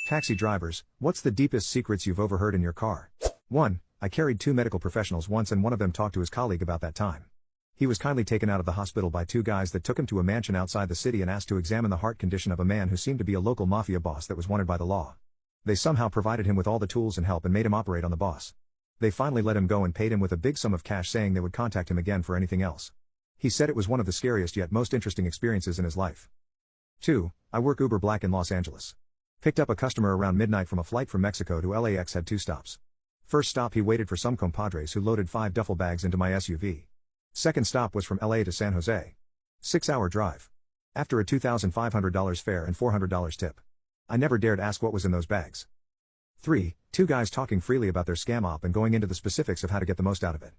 Taxi drivers, what's the deepest secrets you've overheard in your car? 1. I carried 2 medical professionals once and one of them talked to his colleague about that time. He was kindly taken out of the hospital by 2 guys that took him to a mansion outside the city and asked to examine the heart condition of a man who seemed to be a local mafia boss that was wanted by the law. They somehow provided him with all the tools and help and made him operate on the boss. They finally let him go and paid him with a big sum of cash, saying they would contact him again for anything else. He said it was one of the scariest yet most interesting experiences in his life. 2. I work Uber Black in Los Angeles. Picked up a customer around midnight from a flight from Mexico to LAX. Had 2 stops. First stop, he waited for some compadres who loaded 5 duffel bags into my SUV. Second stop was from LA to San Jose. 6-hour drive. After a $2,500 fare and $400 tip. I never dared ask what was in those bags. 3. 2 guys talking freely about their scam op and going into the specifics of how to get the most out of it.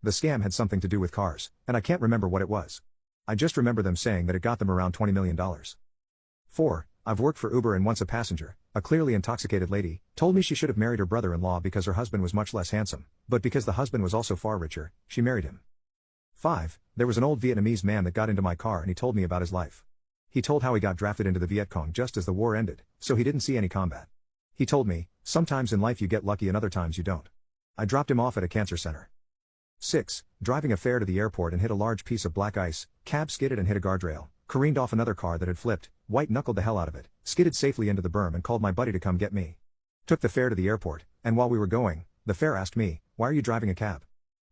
The scam had something to do with cars, and I can't remember what it was. I just remember them saying that it got them around $20 million. 4. I've worked for Uber and once a passenger, a clearly intoxicated lady, told me she should have married her brother-in-law because her husband was much less handsome, but because the husband was also far richer, she married him. 5. There was an old Vietnamese man that got into my car and he told me about his life. He told how he got drafted into the Viet Cong just as the war ended, so he didn't see any combat. He told me, sometimes in life you get lucky and other times you don't. I dropped him off at a cancer center. 6. Driving a fare to the airport and hit a large piece of black ice, cab skidded and hit a guardrail, careened off another car that had flipped, white-knuckled the hell out of it, skidded safely into the berm and called my buddy to come get me. Took the fare to the airport, and while we were going, the fare asked me, why are you driving a cab?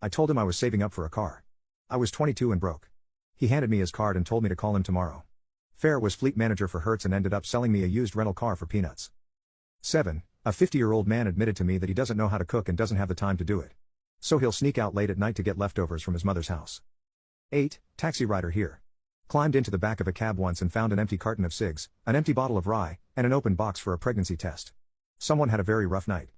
I told him I was saving up for a car. I was 22 and broke. He handed me his card and told me to call him tomorrow. Fare was fleet manager for Hertz and ended up selling me a used rental car for peanuts. 7. A 50-year-old man admitted to me that he doesn't know how to cook and doesn't have the time to do it. So he'll sneak out late at night to get leftovers from his mother's house. 8. Taxi rider here. Climbed into the back of a cab once and found an empty carton of cigs, an empty bottle of rye, and an open box for a pregnancy test. Someone had a very rough night.